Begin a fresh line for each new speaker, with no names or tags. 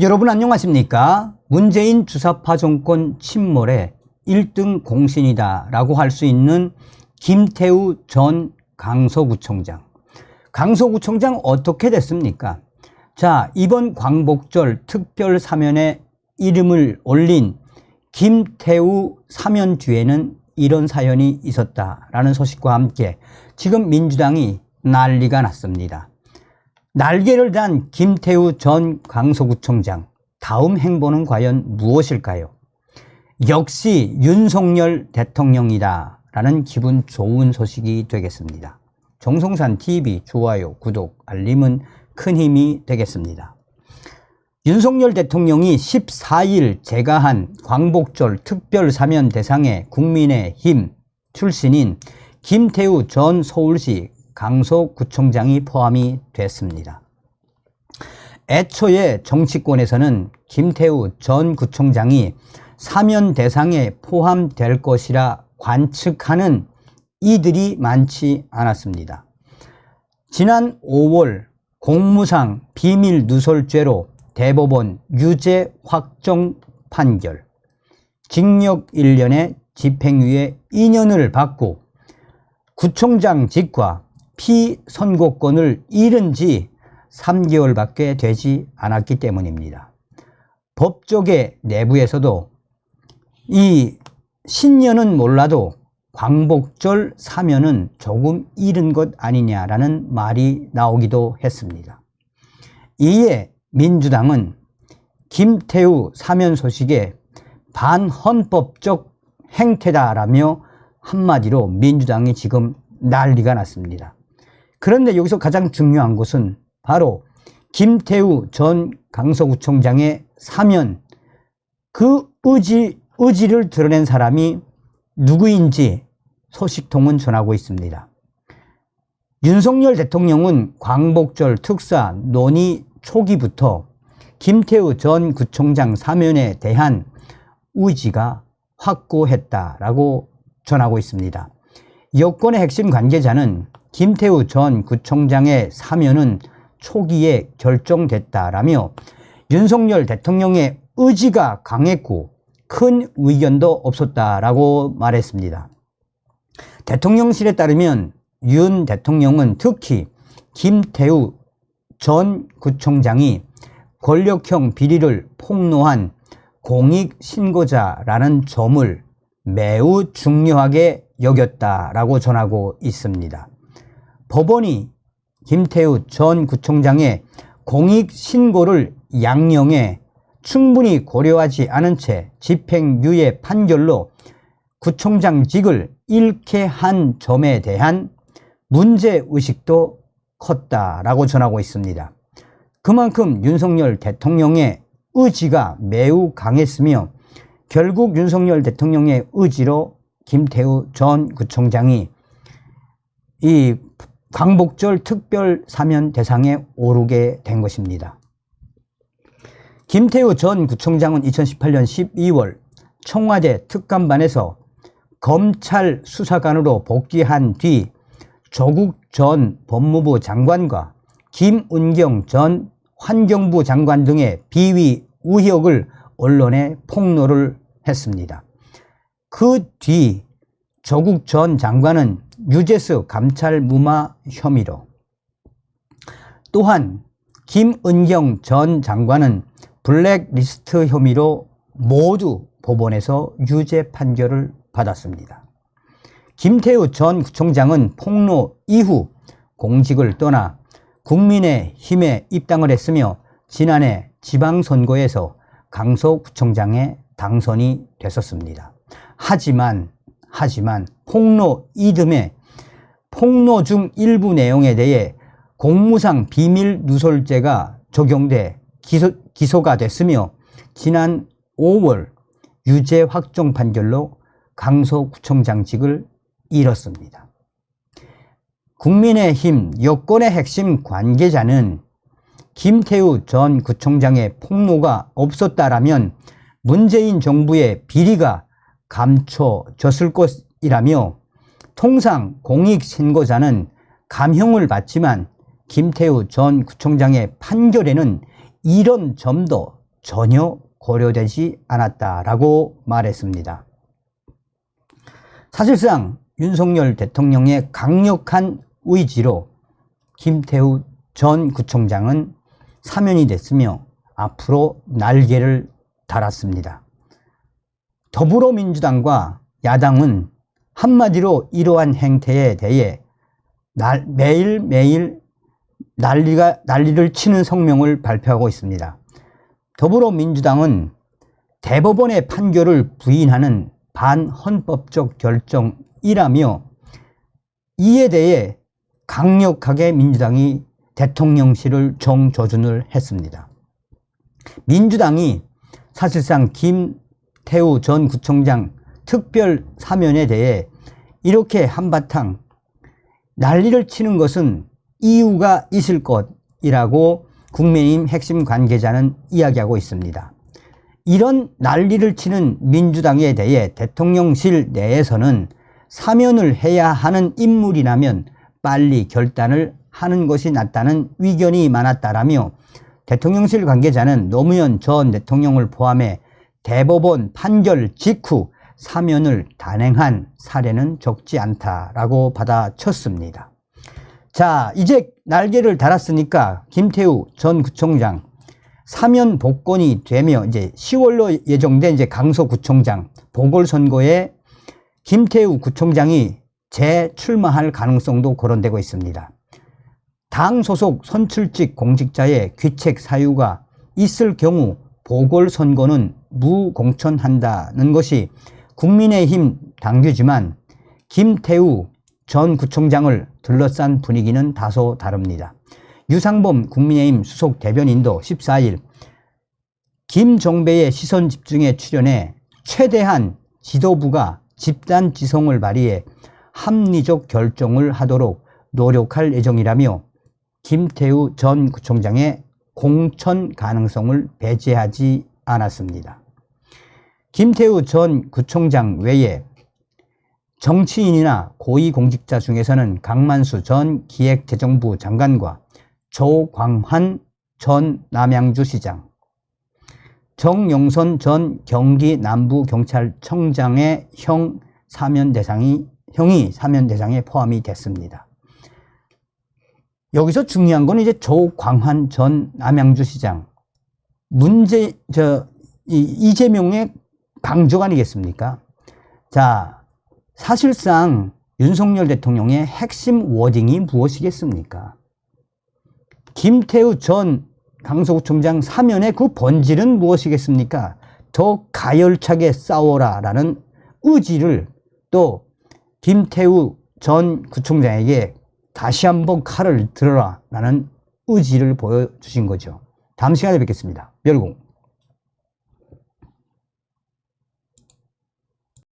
여러분 안녕하십니까? 문재인 주사파 정권 침몰의 1등 공신이다 라고 할 수 있는 김태우 전 강서구청장. 강서구청장 어떻게 됐습니까? 자, 이번 광복절 특별 사면에 이름을 올린 김태우 사면 뒤에는 이런 사연이 있었다라는 소식과 함께 지금 민주당이 난리가 났습니다. 날개를 단 김태우 전 강서구청장, 다음 행보는 과연 무엇일까요? 역시 윤석열 대통령이다 라는 기분 좋은 소식이 되겠습니다. 정성산TV 좋아요, 구독, 알림은 큰 힘이 되겠습니다. 윤석열 대통령이 14일 제가한 광복절 특별 사면 대상에 국민의힘 출신인 김태우 전 서울시 강서구청장이 포함이 됐습니다. 애초에 정치권에서는 김태우 전 구청장이 사면 대상에 포함될 것이라 관측하는 이들이 많지 않았습니다. 지난 5월 공무상 비밀누설죄로 대법원 유죄 확정 판결, 징역 1년에 집행유예 2년을 받고 구청장직과 피선거권을 잃은 지 3개월밖에 되지 않았기 때문입니다. 법조계 내부에서도 이 신년은 몰라도 광복절 사면은 조금 잃은 것 아니냐라는 말이 나오기도 했습니다. 이에 민주당은 김태우 사면 소식에 반헌법적 행태다라며 한마디로 민주당이 지금 난리가 났습니다. 그런데 여기서 가장 중요한 것은 바로 김태우 전 강서구청장의 사면, 그 의지를 드러낸 사람이 누구인지 소식통은 전하고 있습니다. 윤석열 대통령은 광복절 특사 논의 초기부터 김태우 전 구청장 사면에 대한 의지가 확고했다라고 전하고 있습니다. 여권의 핵심 관계자는 김태우 전 구청장의 사면은 초기에 결정됐다라며 윤석열 대통령의 의지가 강했고 큰 의견도 없었다라고 말했습니다. 대통령실에 따르면 윤 대통령은 특히 김태우 전 구청장이 권력형 비리를 폭로한 공익신고자라는 점을 매우 중요하게 여겼다라고 전하고 있습니다. 법원이 김태우 전 구청장의 공익신고를 양형해 충분히 고려하지 않은 채 집행유예 판결로 구청장직을 잃게 한 점에 대한 문제의식도 컸다라고 전하고 있습니다. 그만큼 윤석열 대통령의 의지가 매우 강했으며 결국 윤석열 대통령의 의지로 김태우 전 구청장이 이 광복절 특별 사면 대상에 오르게 된 것입니다. 김태우 전 구청장은 2018년 12월 청와대 특감반에서 검찰 수사관으로 복귀한 뒤 조국 전 법무부 장관과 김은경 전 환경부 장관 등의 비위 의혹을 언론에 폭로를 했습니다. 그 뒤 조국 전 장관은 유재수 감찰 무마 혐의로, 또한 김은경 전 장관은 블랙리스트 혐의로 모두 법원에서 유죄 판결을 받았습니다. 김태우 전 구청장은 폭로 이후 공직을 떠나 국민의힘에 입당을 했으며 지난해 지방선거에서 강서구청장에 당선이 됐었습니다. 하지만 폭로 이듬해 폭로 중 일부 내용에 대해 공무상 비밀누설죄가 적용돼 기소가 됐으며 지난 5월 유죄 확정 판결로 강서구청장직을 잃었습니다. 국민의힘 여권의 핵심 관계자는 김태우 전 구청장의 폭로가 없었다라면 문재인 정부의 비리가 감춰졌을 것이라며 통상 공익신고자는 감형을 받지만 김태우 전 구청장의 판결에는 이런 점도 전혀 고려되지 않았다라고 말했습니다. 사실상 윤석열 대통령의 강력한 의지로 김태우 전 구청장은 사면이 됐으며 앞으로 날개를 달았습니다. 더불어민주당과 야당은 한마디로 이러한 행태에 대해 매일매일 난리를 치는 성명을 발표하고 있습니다. 더불어민주당은 대법원의 판결을 부인하는 반헌법적 결정이라며 이에 대해 강력하게 민주당이 대통령실을 정조준을 했습니다. 민주당이 사실상 김태우 전 구청장 특별 사면에 대해 이렇게 한바탕 난리를 치는 것은 이유가 있을 것이라고 국민의힘 핵심 관계자는 이야기하고 있습니다. 이런 난리를 치는 민주당에 대해 대통령실 내에서는 사면을 해야 하는 인물이라면 빨리 결단을 하는 것이 낫다는 의견이 많았다라며 대통령실 관계자는 노무현 전 대통령을 포함해 대법원 판결 직후 사면을 단행한 사례는 적지 않다라고 받아쳤습니다. 자, 이제 날개를 달았으니까 김태우 전 구청장 사면 복권이 되며 이제 10월로 예정된 이제 강서구청장 보궐선거에 김태우 구청장이 재출마할 가능성도 거론되고 있습니다. 당 소속 선출직 공직자의 귀책 사유가 있을 경우 보궐선거는 무공천한다는 것이 국민의힘 당규지만 김태우 전 구청장을 둘러싼 분위기는 다소 다릅니다. 유상범 국민의힘 수석 대변인도 14일 김종배의 시선 집중에 출연해 최대한 지도부가 집단 지성을 발휘해 합리적 결정을 하도록 노력할 예정이라며 김태우 전 구청장의 공천 가능성을 배제하지 않았습니다. 김태우 전 구청장 외에 정치인이나 고위공직자 중에서는 강만수 전 기획재정부 장관과 조광환 전 남양주시장, 정용선 전 경기 남부경찰청장의 형이 사면 대상에 포함이 됐습니다. 여기서 중요한 건 이제 조광환 전 남양주시장, 이재명의 강적 아니겠습니까? 자, 사실상 윤석열 대통령의 핵심 워딩이 무엇이겠습니까? 김태우 전 강서구청장 사면의 그 본질은 무엇이겠습니까? 더 가열차게 싸워라 라는 의지를 또 김태우 전 구청장에게 다시 한번 칼을 들어라 라는 의지를 보여주신 거죠. 다음 시간에 뵙겠습니다. 멸공.